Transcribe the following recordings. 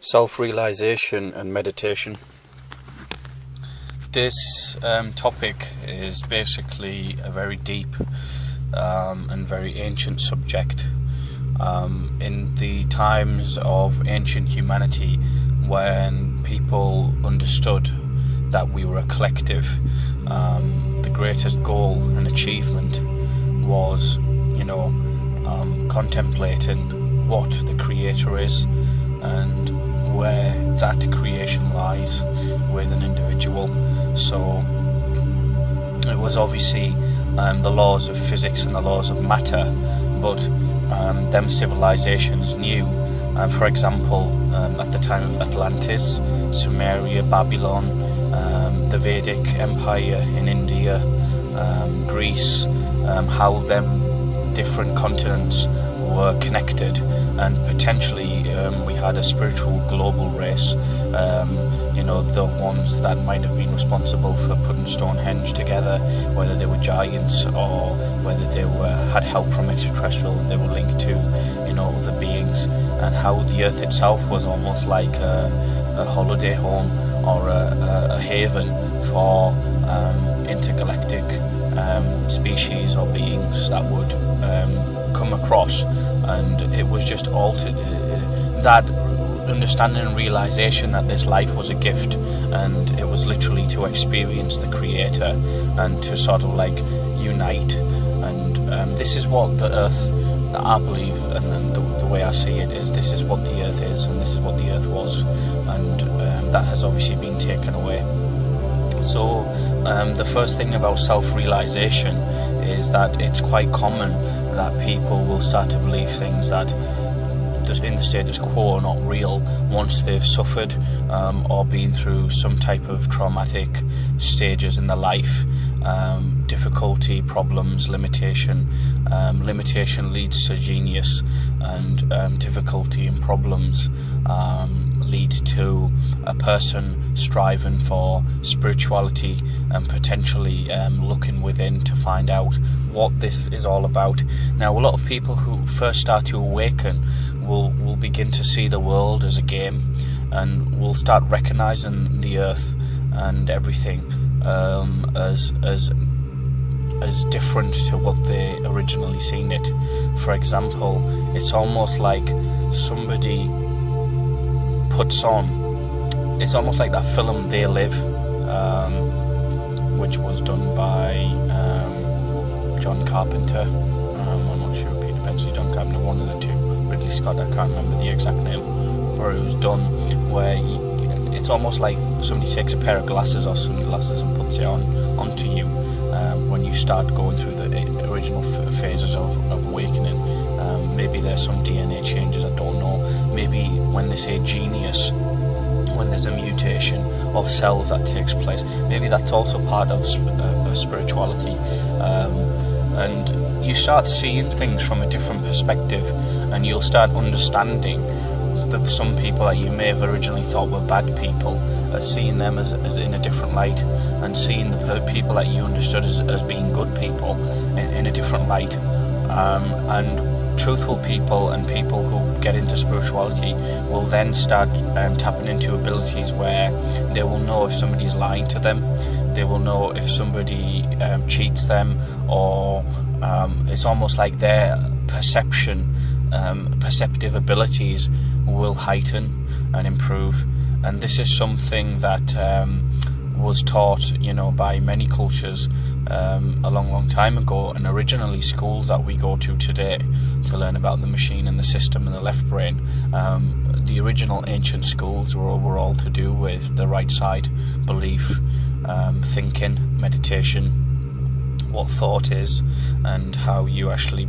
Self-realization and meditation. This topic is basically a very deep and very ancient subject. In the times of ancient humanity, when people understood that we were a collective, the greatest goal and achievement was, contemplating what the Creator is and where that creation lies with an individual. So it was obviously the laws of physics and the laws of matter, but them civilizations knew, for example, at the time of Atlantis, Sumeria, Babylon, the Vedic Empire in India, Greece, how them different continents were connected, and potentially we had a spiritual global race, the ones that might have been responsible for putting Stonehenge together, whether they were giants or whether they had help from extraterrestrials, they were linked to other beings, and how the earth itself was almost like a holiday home or a haven for intergalactic species or beings that would come across. And it was just altered that understanding and realization that this life was a gift, and it was literally to experience the Creator and to sort of like unite. And this is what the earth, that I believe, and the way I see it is, this is what the earth is, and this is what the earth was, and that has obviously been taken away. So the first thing about self-realization is that it's quite common that people will start to believe things that in the status quo are not real once they've suffered or been through some type of traumatic stages in their life. Difficulty, problems, limitation. Limitation leads to genius, and difficulty and problems lead to a person striving for spirituality and potentially looking within to find out what this is all about. Now, a lot of people who first start to awaken will begin to see the world as a game, and will start recognizing the earth and everything as different to what they originally seen it. For example, it's almost like somebody puts on, it's almost like that film They Live, which was done by John Carpenter. I'm not sure, Peter Benchley, John Carpenter, one of the two. Ridley Scott, I can't remember the exact name, but it was done where it's almost like somebody takes a pair of glasses or sunglasses and puts it onto you when you start going through the original phases of awakening. Maybe there's some DNA changes, I don't know. Maybe when they say genius, when there's a mutation of cells that takes place, maybe that's also part of spirituality. And you start seeing things from a different perspective, and you'll start understanding that some people that you may have originally thought were bad people, seeing them as in a different light, and seeing the people that you understood as being good people in a different light. And truthful people and people who get into spirituality will then start tapping into abilities where they will know if somebody is lying to them, they will know if somebody cheats them, or it's almost like their perceptive abilities will heighten and improve. And this is something that was taught by many cultures a long time ago, and originally schools that we go to today to learn about the machine and the system and the left brain, the original ancient schools were all to do with the right side, belief, thinking, meditation, what thought is, and how you actually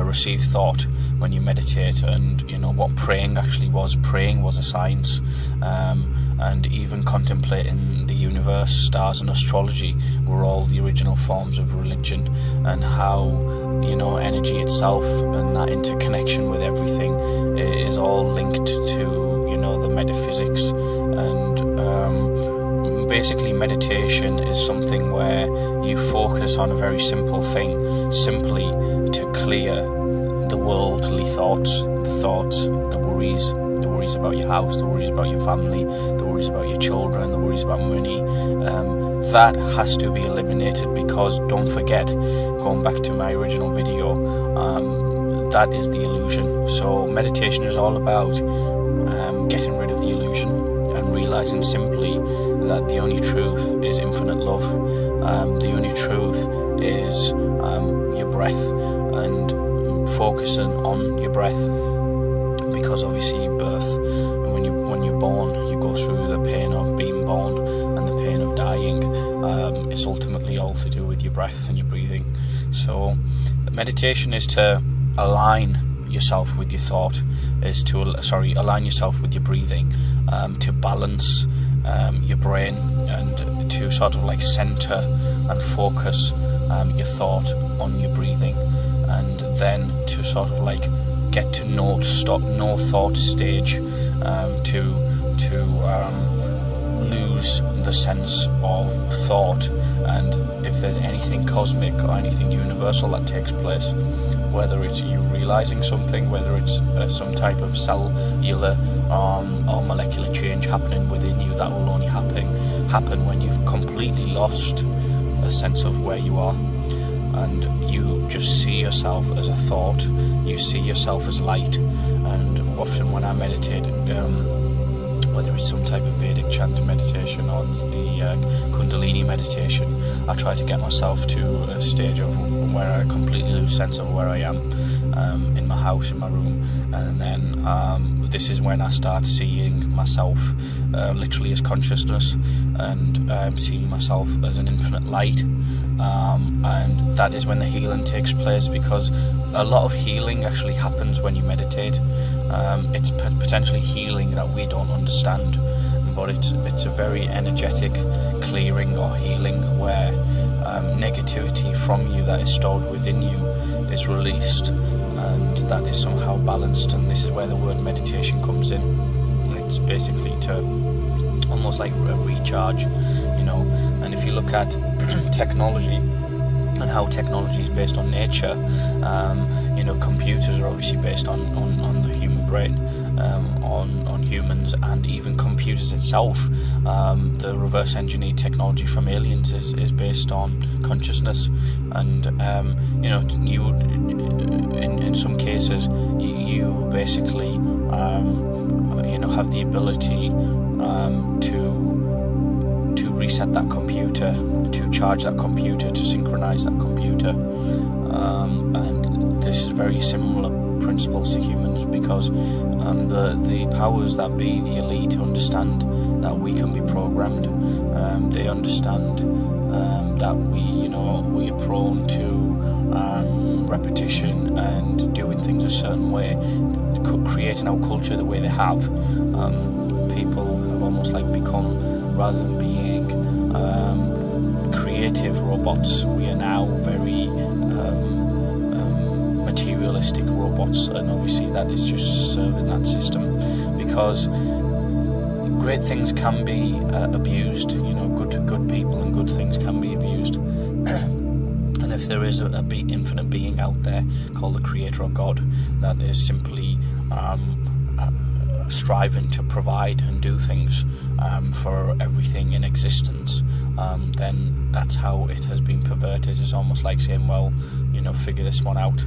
receive thought when you meditate, and what praying actually was. Praying was a science, and even contemplating the universe, stars and astrology were all the original forms of religion, and how energy itself and that interconnection with everything is all linked to the metaphysics. And basically meditation is something where you focus on a very simple thing, simply to clear the worldly thoughts, the worries worries about your house, the worries about your family, the worries about your children, the worries about money. That has to be eliminated, because don't forget, going back to my original video, that is the illusion. So meditation is all about getting rid of the illusion and realizing simply that the only truth is infinite love. The only truth is your breath, and focusing on your breath, because obviously birth, when you're born, you go through the pain of being born and the pain of dying. It's ultimately all to do with your breath and your breathing. So meditation is to align yourself with your thought, align yourself with your breathing, to balance your brain, and to sort of like center and focus your thought on your breathing, and then to sort of like get to no thought stage, to lose the sense of thought. And if there's anything cosmic or anything universal that takes place, whether it's you realizing something, whether it's some type of cellular or molecular change happening within you, that will only happen when you've completely lost a sense of where you are, and you just see yourself as a thought, you see yourself as light. And often when I meditate, whether it's some type of Vedic chant meditation or it's the Kundalini meditation, I try to get myself to a stage of where I completely lose sense of where I am, in my house, in my room, and then this is when I start seeing myself literally as consciousness, and seeing myself as an infinite light, and that is when the healing takes place, because a lot of healing actually happens when you meditate. It's potentially healing that we don't understand, but it's a very energetic clearing or healing where negativity from you that is stored within you is released, and that is somehow balanced. And this is where the word meditation comes in. It's basically to almost like a recharge, and if you look at technology and how technology is based on nature, computers are obviously based on the human brain, on humans, and even computers itself. The reverse engineered technology from aliens is based on consciousness, and you in some cases you basically have the ability to reset that computer, to charge that computer, to synchronize that computer, and this is very similar principles to humans, because the powers that be, the elite, understand that we can be programmed. They understand that we are prone to repetition and doing things a certain way, creating our culture the way they have. People have almost like become, rather than being creative robots, we are now very materialistic robots, and obviously that is just serving that system, because great things can be abused. Good people and good things can be abused. And if there is a infinite being out there called the Creator or God that is simply striving to provide and do things for everything in existence, then that's how it has been perverted. It's almost like saying, well, figure this one out.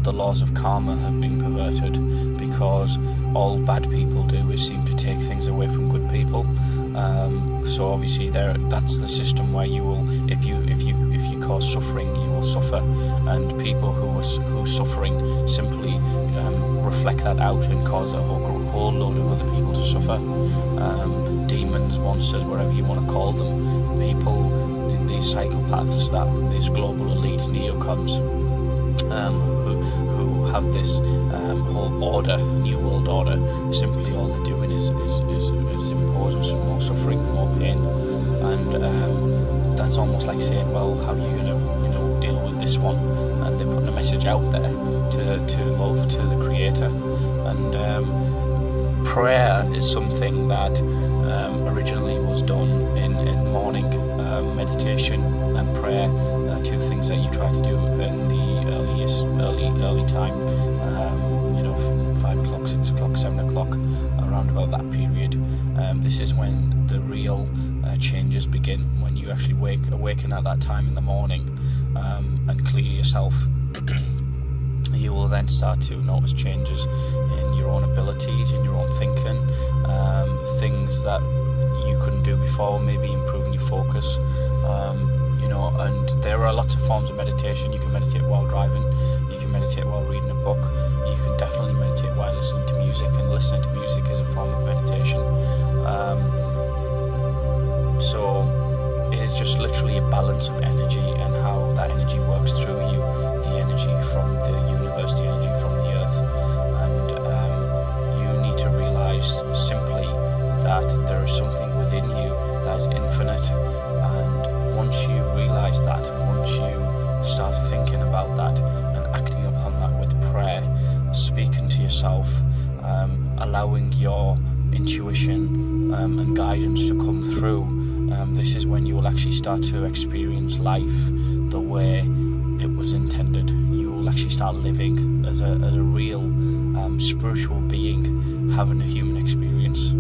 The laws of karma have been perverted, because all bad people do is seem to take things away from good people. So obviously that's the system where you will, if you cause suffering, you will suffer, and people who are suffering simply reflect that out and cause a whole load of other people to suffer. Demons, monsters, whatever you want to call them, people, these psychopaths, these global elite neocons, who have this whole order, new world order. Simply all they're doing is imposing more suffering, more pain, and that's almost like saying, well, how are you going to deal with this one? And they're putting a message out there to love, to the Creator. And prayer is something that originally was done in morning meditation and prayer, two things that you try to do in the early time, 5 o'clock, 6 o'clock, 7 o'clock, around throughout that period. This is when the real changes begin, when you actually awaken at that time in the morning and clear yourself. You will then start to notice changes in your own abilities, in your own thinking, things that you couldn't do before, maybe improving your focus. And there are lots of forms of meditation. You can meditate while driving, you can meditate while reading a book, you can definitely meditate while listening to music, and listening to music is a form of meditation. So it is just literally a balance of energy and how that energy works through you, the energy from the universe, the energy from the earth. And you need to realize simply that there is something within you that is infinite. And once you realize that, once you start thinking about that and acting upon that with prayer, speaking to yourself, allowing your intuition and guidance to come through, this is when you will actually start to experience life the way it was intended. You will actually start living as a real spiritual being, having a human experience.